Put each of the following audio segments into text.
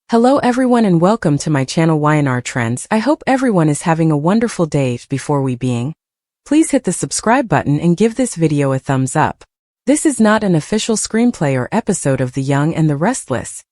Hello everyone and welcome to my channel YNR Trends. I hope everyone is having a wonderful day. Before we begin, please hit the subscribe button and give this video a thumbs up. This is not an official screenplay or episode of The Young and the Restless.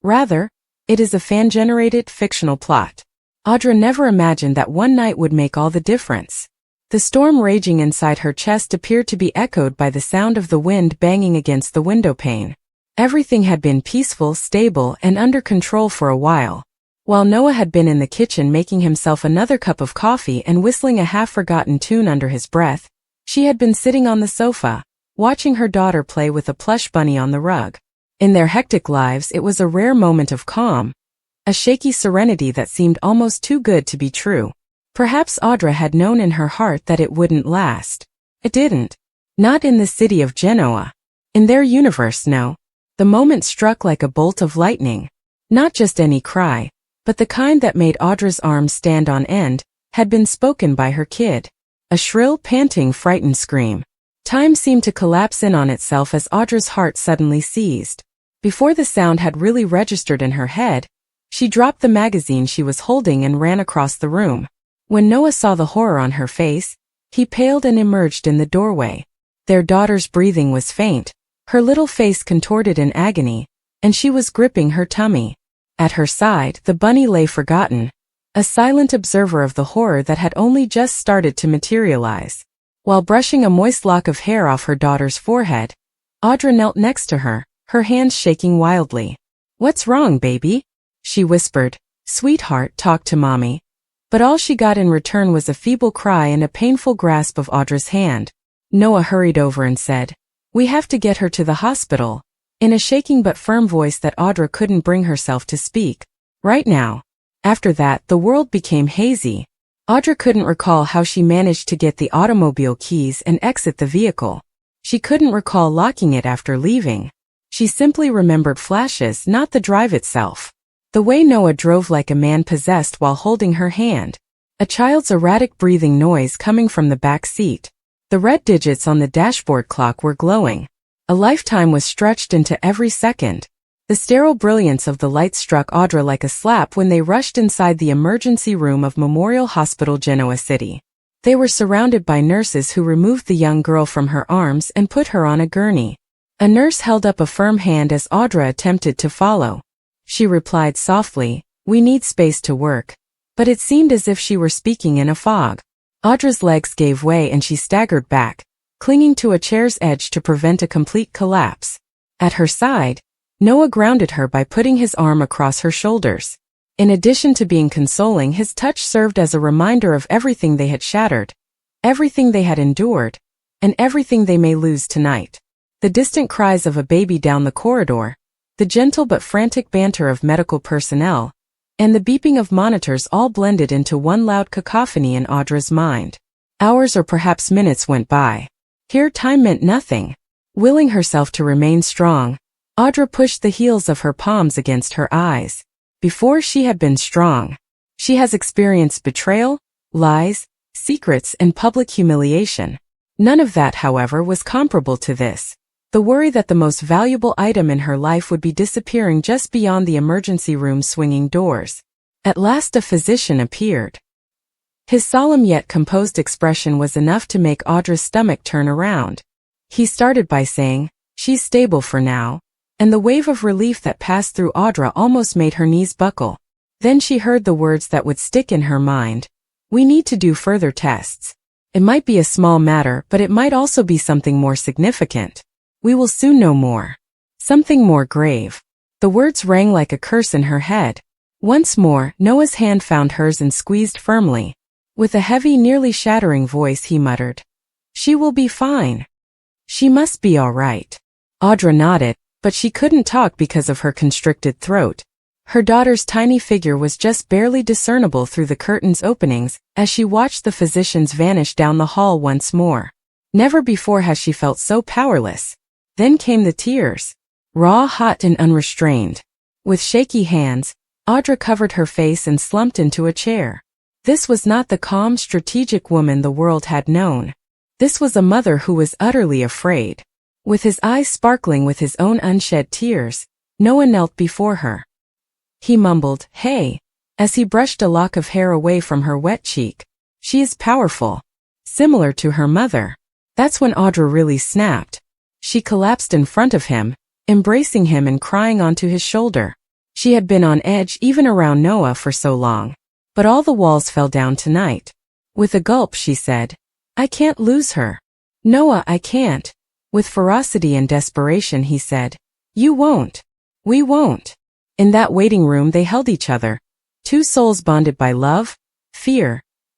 Rather, it is a fan-generated fictional plot. Audra never imagined that one night would make all the difference. The storm raging inside her chest appeared to be echoed by the sound of the wind banging against the window pane. Everything had been peaceful, stable, and under control for a while. While Noah had been in the kitchen making himself another cup of coffee and whistling a half-forgotten tune under his breath, she had been sitting on the sofa, watching her daughter play with a plush bunny on the rug. In their hectic lives, it was a rare moment of calm, a shaky serenity that seemed almost too good to be true. Perhaps Audra had known in her heart that it wouldn't last. It didn't. Not in the city of Genoa. In their universe, no. The moment struck like a bolt of lightning. Not just any cry, but the kind that made Audra's arms stand on end, had been spoken by her kid. A shrill, panting, frightened scream. Time seemed to collapse in on itself as Audra's heart suddenly seized. Before the sound had really registered in her head, she dropped the magazine she was holding and ran across the room. When Noah saw the horror on her face, he paled and emerged in the doorway. Their daughter's breathing was faint. Her little face contorted in agony, and she was gripping her tummy. At her side, the bunny lay forgotten, a silent observer of the horror that had only just started to materialize. While brushing a moist lock of hair off her daughter's forehead, Audra knelt next to her, her hands shaking wildly. "What's wrong, baby?" she whispered. "Sweetheart, talk to mommy." But all she got in return was a feeble cry and a painful grasp of Audra's hand. Noah hurried over and said, "We have to get her to the hospital," in a shaking but firm voice that Audra couldn't bring herself to speak. Right now. After that, the world became hazy. Audra couldn't recall how she managed to get the automobile keys and exit the vehicle. She couldn't recall locking it after leaving. She simply remembered flashes, not the drive itself. The way Noah drove like a man possessed while holding her hand. A child's erratic breathing noise coming from the back seat. The red digits on the dashboard clock were glowing. A lifetime was stretched into every second. The sterile brilliance of the lights struck Audra like a slap when they rushed inside the emergency room of Memorial Hospital Genoa City. They were surrounded by nurses who removed the young girl from her arms and put her on a gurney. A nurse held up a firm hand as Audra attempted to follow. She replied softly, "We need space to work." But it seemed as if she were speaking in a fog. Audra's legs gave way and she staggered back, clinging to a chair's edge to prevent a complete collapse. At her side, Noah grounded her by putting his arm across her shoulders. In addition to being consoling, his touch served as a reminder of everything they had shattered, everything they had endured, and everything they may lose tonight. The distant cries of a baby down the corridor, the gentle but frantic banter of medical personnel, and the beeping of monitors all blended into one loud cacophony in Audra's mind. Hours or perhaps minutes went by. Here time meant nothing. Willing herself to remain strong, Audra pushed the heels of her palms against her eyes. Before she had been strong. She has experienced betrayal, lies, secrets, and public humiliation. None of that, however, was comparable to this. The worry that the most valuable item in her life would be disappearing just beyond the emergency room's swinging doors. At last a physician appeared. His solemn yet composed expression was enough to make Audra's stomach turn around. He started by saying, "She's stable for now," and the wave of relief that passed through Audra almost made her knees buckle. Then she heard the words that would stick in her mind. "We need to do further tests. It might be a small matter, but it might also be something more significant. We will soon know more. Something more grave." The words rang like a curse in her head. Once more, Noah's hand found hers and squeezed firmly. With a heavy, nearly shattering voice he muttered, "She will be fine. She must be all right." Audra nodded, but she couldn't talk because of her constricted throat. Her daughter's tiny figure was just barely discernible through the curtain's openings as she watched the physicians vanish down the hall once more. Never before has she felt so powerless. Then came the tears. Raw, hot, and unrestrained. With shaky hands, Audra covered her face and slumped into a chair. This was not the calm, strategic woman the world had known. This was a mother who was utterly afraid. With his eyes sparkling with his own unshed tears, Noah knelt before her. He mumbled, "Hey," as he brushed a lock of hair away from her wet cheek. "She is powerful. Similar to her mother." That's when Audra really snapped. She collapsed in front of him, embracing him and crying onto his shoulder. She had been on edge even around Noah for so long. But all the walls fell down tonight. With a gulp she said, "I can't lose her. Noah, I can't." With ferocity and desperation he said, "You won't. We won't." In that waiting room they held each other, two souls bonded by love, fear,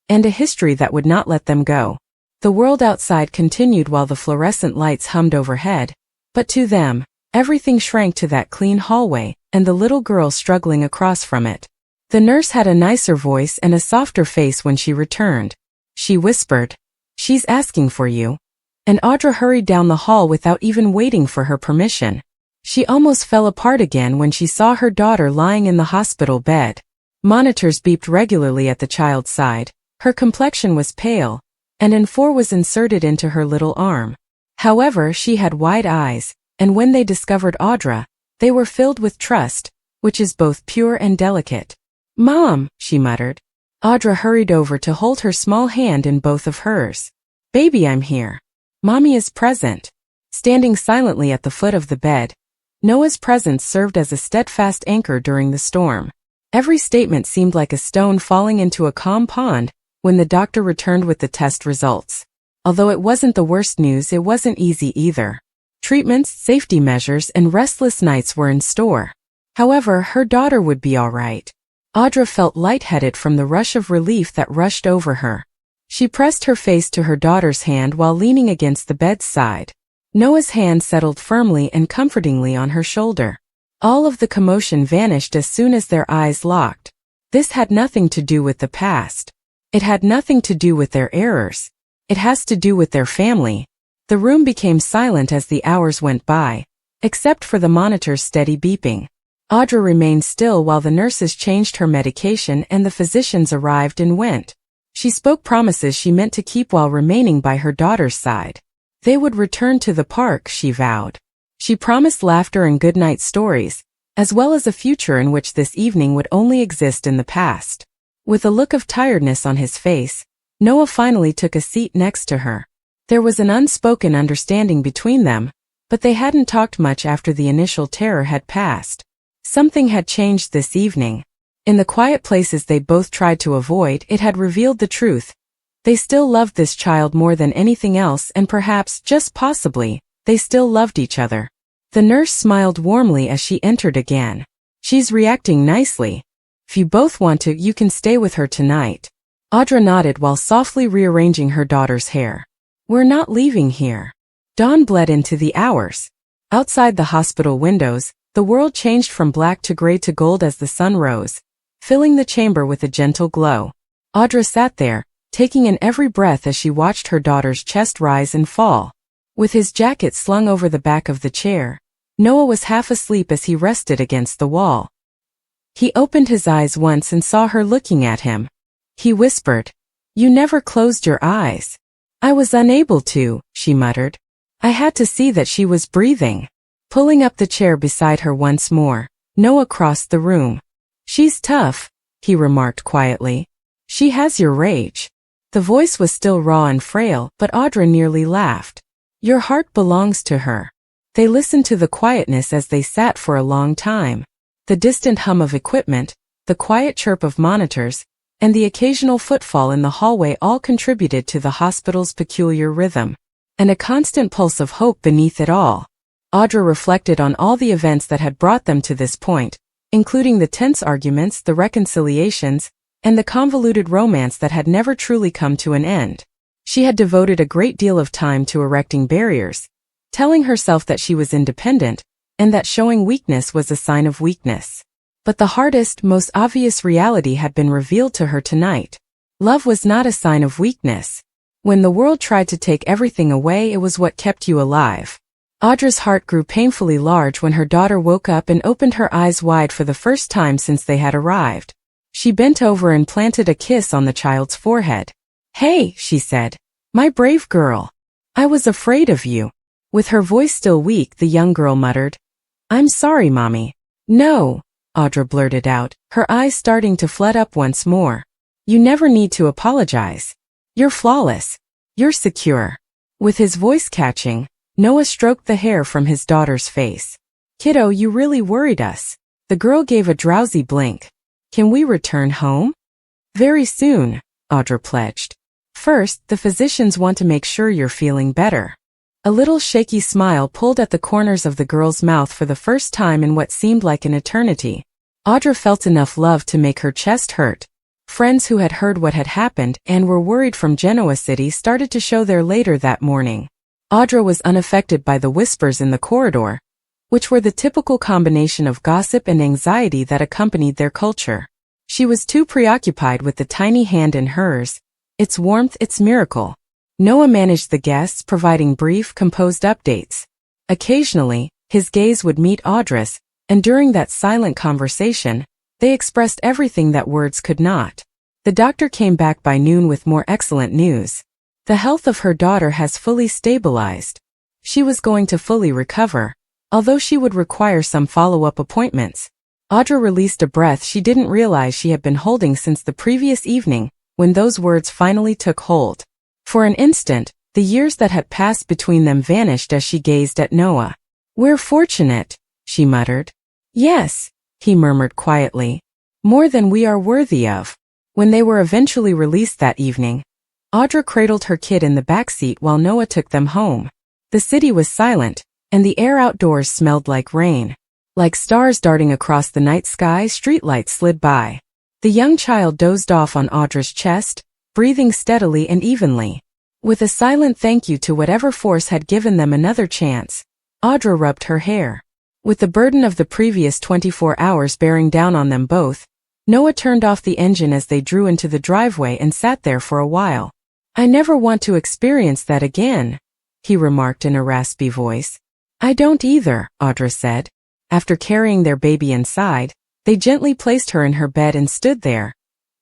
and a history that would not let them go. The world outside continued while the fluorescent lights hummed overhead, but to them, everything shrank to that clean hallway and the little girl struggling across from it. The nurse had a nicer voice and a softer face when she returned. She whispered, "She's asking for you." And Audra hurried down the hall without even waiting for her permission. She almost fell apart again when she saw her daughter lying in the hospital bed. Monitors beeped regularly at the child's side. Her complexion was pale, and N4 was inserted into her little arm. However, she had wide eyes, and when they discovered Audra, they were filled with trust, which is both pure and delicate. "Mom," she muttered. Audra hurried over to hold her small hand in both of hers. "Baby, I'm here. Mommy is present." Standing silently at the foot of the bed, Noah's presence served as a steadfast anchor during the storm. Every statement seemed like a stone falling into a calm pond when the doctor returned with the test results. Although it wasn't the worst news, it wasn't easy either. Treatments, safety measures, and restless nights were in store. However, her daughter would be all right. Audra felt lightheaded from the rush of relief that rushed over her. She pressed her face to her daughter's hand while leaning against the bed's side. Noah's hand settled firmly and comfortingly on her shoulder. All of the commotion vanished as soon as their eyes locked. This had nothing to do with the past. It had nothing to do with their errors. It has to do with their family. The room became silent as the hours went by, except for the monitor's steady beeping. Audra remained still while the nurses changed her medication and the physicians arrived and went. She spoke promises she meant to keep while remaining by her daughter's side. They would return to the park, she vowed. She promised laughter and goodnight stories, as well as a future in which this evening would only exist in the past. With a look of tiredness on his face, Noah finally took a seat next to her. There was an unspoken understanding between them, but they hadn't talked much after the initial terror had passed. Something had changed this evening. In the quiet places they both tried to avoid, it had revealed the truth. They still loved this child more than anything else, and perhaps, just possibly, they still loved each other. The nurse smiled warmly as she entered again. "She's reacting nicely. If you both want to, you can stay with her tonight." Audra nodded while softly rearranging her daughter's hair. "We're not leaving here." Dawn bled into the hours. Outside the hospital windows, the world changed from black to gray to gold as the sun rose, filling the chamber with a gentle glow. Audra sat there, taking in every breath as she watched her daughter's chest rise and fall. With his jacket slung over the back of the chair, Noah was half asleep as he rested against the wall. He opened his eyes once and saw her looking at him. He whispered, "You never closed your eyes." "I was unable to," she muttered. "I had to see that she was breathing." Pulling up the chair beside her once more, Noah crossed the room. "She's tough," he remarked quietly. "She has your rage." The voice was still raw and frail, but Audra nearly laughed. "Your heart belongs to her." They listened to the quietness as they sat for a long time. The distant hum of equipment, the quiet chirp of monitors, and the occasional footfall in the hallway all contributed to the hospital's peculiar rhythm. And a constant pulse of hope beneath it all. Audra reflected on all the events that had brought them to this point, including the tense arguments, the reconciliations, and the convoluted romance that had never truly come to an end. She had devoted a great deal of time to erecting barriers, telling herself that she was independent, and that showing weakness was a sign of weakness. But the hardest, most obvious reality had been revealed to her tonight. Love was not a sign of weakness. When the world tried to take everything away, it was what kept you alive. Audra's heart grew painfully large when her daughter woke up and opened her eyes wide for the first time since they had arrived. She bent over and planted a kiss on the child's forehead. "Hey," she said. "My brave girl. I was afraid of you." With her voice still weak, the young girl muttered, "I'm sorry, Mommy." "No, Audra blurted out, her eyes starting to flood up once more. You never need to apologize. You're flawless. You're secure. With his voice catching, Noah stroked the hair from his daughter's face. Kiddo, you really worried us. The girl gave a drowsy blink. Can we return home? Very soon, Audra pledged. First, the physicians want to make sure you're feeling better. A little shaky smile pulled at the corners of the girl's mouth for the first time in what seemed like an eternity. Audra felt enough love to make her chest hurt. Friends who had heard what had happened and were worried from Genoa City started to show there later that morning. Audra was unaffected by the whispers in the corridor, which were the typical combination of gossip and anxiety that accompanied their culture. She was too preoccupied with the tiny hand in hers, its warmth, its miracle. Noah managed the guests, providing brief, composed updates. Occasionally, his gaze would meet Audra's, and during that silent conversation, they expressed everything that words could not. The doctor came back by noon with more excellent news. The health of her daughter has fully stabilized. She was going to fully recover, although she would require some follow-up appointments. Audra released a breath she didn't realize she had been holding since the previous evening, when those words finally took hold. For an instant, the years that had passed between them vanished as she gazed at Noah. We're fortunate, she muttered. Yes, he murmured quietly. More than we are worthy of. When they were eventually released that evening, Audra cradled her kid in the backseat while Noah took them home. The city was silent, and the air outdoors smelled like rain. Like stars darting across the night sky, streetlights slid by. The young child dozed off on Audra's chest, breathing steadily and evenly. With a silent thank you to whatever force had given them another chance, Audra rubbed her hair. With the burden of the previous 24 hours bearing down on them both, Noah turned off the engine as they drew into the driveway and sat there for a while. I never want to experience that again, he remarked in a raspy voice. I don't either, Audra said. After carrying their baby inside, they gently placed her in her bed and stood there,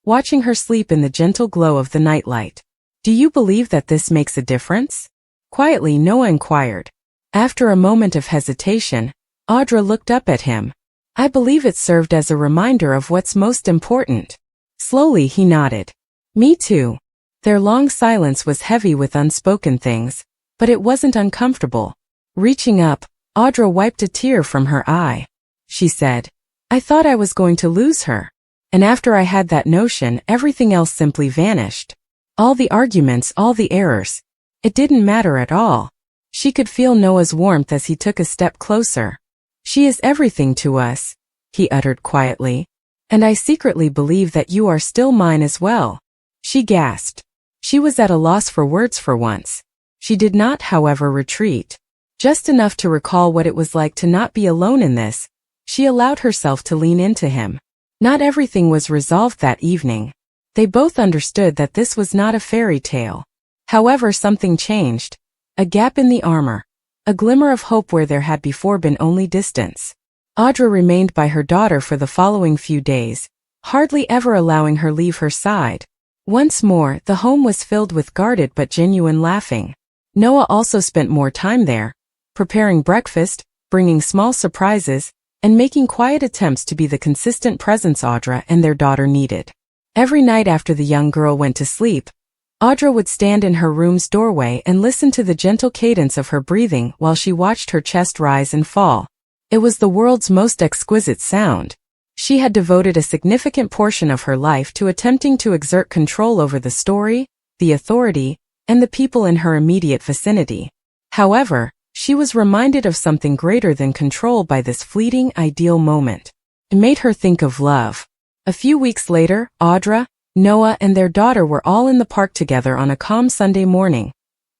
watching her sleep in the gentle glow of the nightlight. Do you believe that this makes a difference? Quietly, Noah inquired. After a moment of hesitation, Audra looked up at him. I believe it served as a reminder of what's most important. Slowly he nodded. Me too. Their long silence was heavy with unspoken things, but it wasn't uncomfortable. Reaching up, Audra wiped a tear from her eye. She said, I thought I was going to lose her. And after I had that notion, everything else simply vanished. All the arguments, all the errors. It didn't matter at all. She could feel Noah's warmth as he took a step closer. She is everything to us, he uttered quietly. And I secretly believe that you are still mine as well. She gasped. She was at a loss for words for once. She did not, however, retreat. Just enough to recall what it was like to not be alone in this, she allowed herself to lean into him. Not everything was resolved that evening. They both understood that this was not a fairy tale. However, something changed. A gap in the armor. A glimmer of hope where there had before been only distance. Audra remained by her daughter for the following few days, hardly ever allowing her leave her side. Once more, the home was filled with guarded but genuine laughing. Noah also spent more time there, preparing breakfast, bringing small surprises, and making quiet attempts to be the consistent presence Audra and their daughter needed. Every night after the young girl went to sleep, Audra would stand in her room's doorway and listen to the gentle cadence of her breathing while she watched her chest rise and fall. It was the world's most exquisite sound. She had devoted a significant portion of her life to attempting to exert control over the story, the authority, and the people in her immediate vicinity. However, she was reminded of something greater than control by this fleeting, ideal moment. It made her think of love. A few weeks later, Audra, Noah, and their daughter were all in the park together on a calm Sunday morning,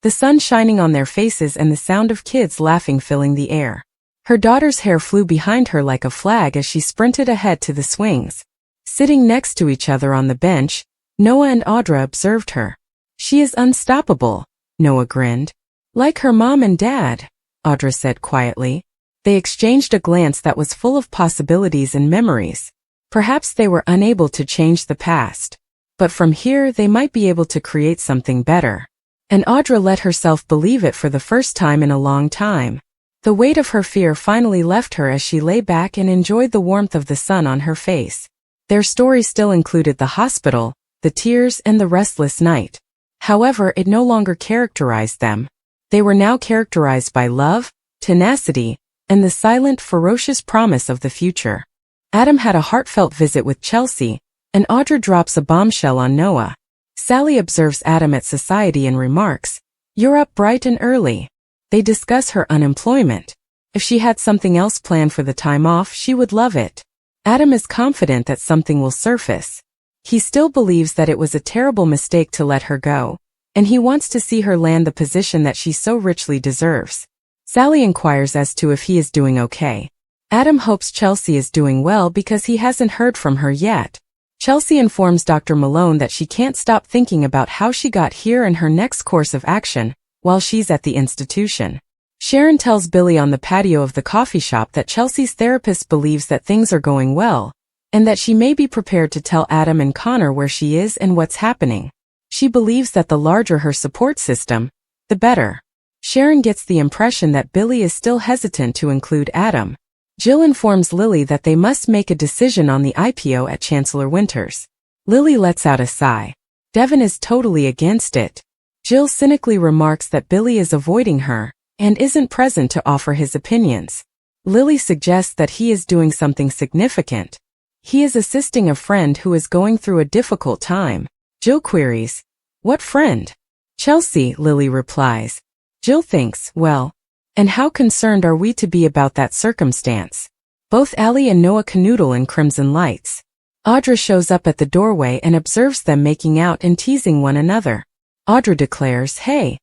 the sun shining on their faces and the sound of kids laughing filling the air. Her daughter's hair flew behind her like a flag as she sprinted ahead to the swings. Sitting next to each other on the bench, Noah and Audra observed her. She is unstoppable, Noah grinned. Like her mom and dad, Audra said quietly. They exchanged a glance that was full of possibilities and memories. Perhaps they were unable to change the past. But from here they might be able to create something better. And Audra let herself believe it for the first time in a long time. The weight of her fear finally left her as she lay back and enjoyed the warmth of the sun on her face. Their story still included the hospital, the tears, and the restless night. However, it no longer characterized them. They were now characterized by love, tenacity, and the silent, ferocious promise of the future. Adam had a heartfelt visit with Chelsea, and Audra drops a bombshell on Noah. Sally observes Adam at society and remarks, "You're up bright and early." They discuss her unemployment. If she had something else planned for the time off, she would love it. Adam is confident that something will surface. He still believes that it was a terrible mistake to let her go, and he wants to see her land the position that she so richly deserves. Sally inquires as to if he is doing okay. Adam hopes Chelsea is doing well because he hasn't heard from her yet. Chelsea informs Dr. Malone that she can't stop thinking about how she got here and her next course of action while she's at the institution. Sharon tells Billy on the patio of the coffee shop that Chelsea's therapist believes that things are going well, and that she may be prepared to tell Adam and Connor where she is and what's happening. She believes that the larger her support system, the better. Sharon gets the impression that Billy is still hesitant to include Adam. Jill informs Lily that they must make a decision on the IPO at Chancellor Winters. Lily lets out a sigh. Devin is totally against it. Jill cynically remarks that Billy is avoiding her and isn't present to offer his opinions. Lily suggests that he is doing something significant. He is assisting a friend who is going through a difficult time. Jill queries, "What friend?" "Chelsea," Lily replies. Jill thinks, well, and how concerned are we to be about that circumstance? Both Allie and Noah canoodle in crimson lights. Audra shows up at the doorway and observes them making out and teasing one another. Audra declares, "Hey."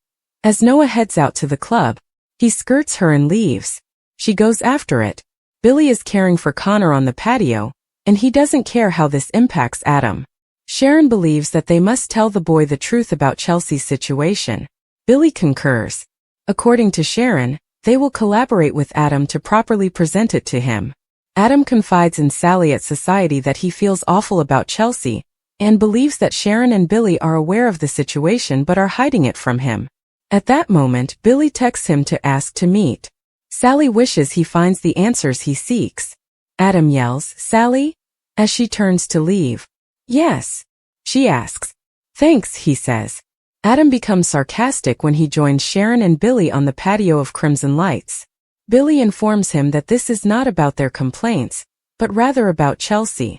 As Noah heads out to the club, he skirts her and leaves. She goes after it. Billy is caring for Connor on the patio, and he doesn't care how this impacts Adam. Sharon believes that they must tell the boy the truth about Chelsea's situation. Billy concurs. According to Sharon, they will collaborate with Adam to properly present it to him. Adam confides in Sally at society that he feels awful about Chelsea, and believes that Sharon and Billy are aware of the situation but are hiding it from him. At that moment, Billy texts him to ask to meet. Sally wishes he finds the answers he seeks. Adam yells, "Sally?" as she turns to leave. "Yes." She asks. "Thanks," he says. Adam becomes sarcastic when he joins Sharon and Billy on the patio of Crimson Lights. Billy informs him that this is not about their complaints, but rather about Chelsea.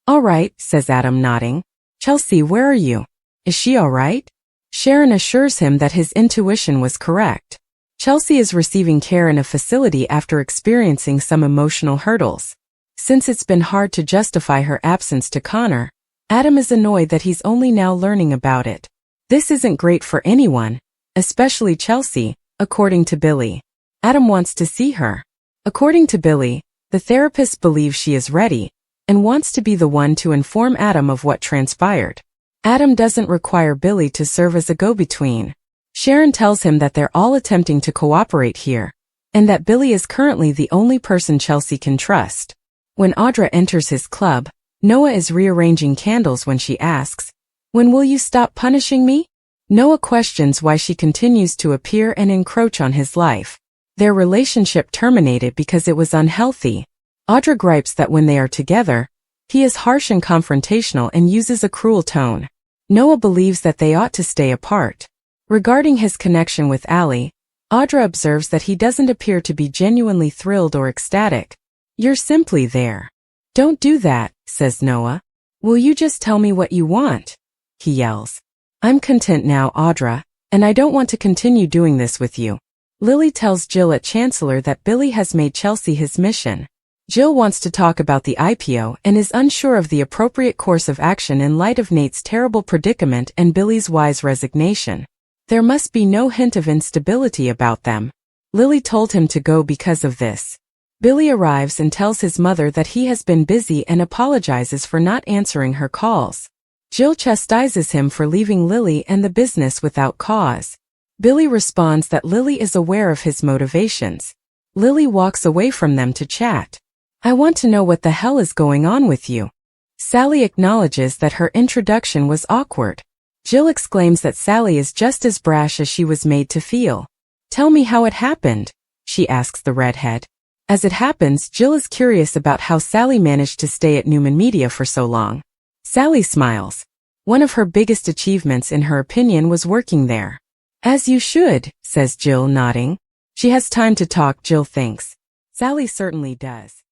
"All right," says Adam, nodding. "Chelsea, where are you? Is she all right?" Sharon assures him that his intuition was correct. Chelsea is receiving care in a facility after experiencing some emotional hurdles. Since it's been hard to justify her absence to Connor, Adam is annoyed that he's only now learning about it. This isn't great for anyone, especially Chelsea, according to Billy. Adam wants to see her. According to Billy, the therapist believes she is ready, and wants to be the one to inform Adam of what transpired. Adam doesn't require Billy to serve as a go-between. Sharon tells him that they're all attempting to cooperate here, and that Billy is currently the only person Chelsea can trust. When Audra enters his club, Noah is rearranging candles when she asks, "When will you stop punishing me?" Noah questions why she continues to appear and encroach on his life. Their relationship terminated because it was unhealthy. Audra gripes that when they are together, he is harsh and confrontational and uses a cruel tone. Noah believes that they ought to stay apart. Regarding his connection with Allie, Audra observes that he doesn't appear to be genuinely thrilled or ecstatic. "You're simply there." "Don't do that," says Noah. "Will you just tell me what you want?" he yells. "I'm content now, Audra, and I don't want to continue doing this with you." Lily tells Jill at Chancellor that Billy has made Chelsea his mission. Jill wants to talk about the IPO and is unsure of the appropriate course of action in light of Nate's terrible predicament and Billy's wise resignation. There must be no hint of instability about them. Lily told him to go because of this. Billy arrives and tells his mother that he has been busy and apologizes for not answering her calls. Jill chastises him for leaving Lily and the business without cause. Billy responds that Lily is aware of his motivations. Lily walks away from them to chat. "I want to know what the hell is going on with you." Sally acknowledges that her introduction was awkward. Jill exclaims that Sally is just as brash as she was made to feel. "Tell me how it happened," she asks the redhead. As it happens, Jill is curious about how Sally managed to stay at Newman Media for so long. Sally smiles. One of her biggest achievements, in her opinion, was working there. As you should, says Jill, nodding. She has time to talk, Jill thinks. Sally certainly does.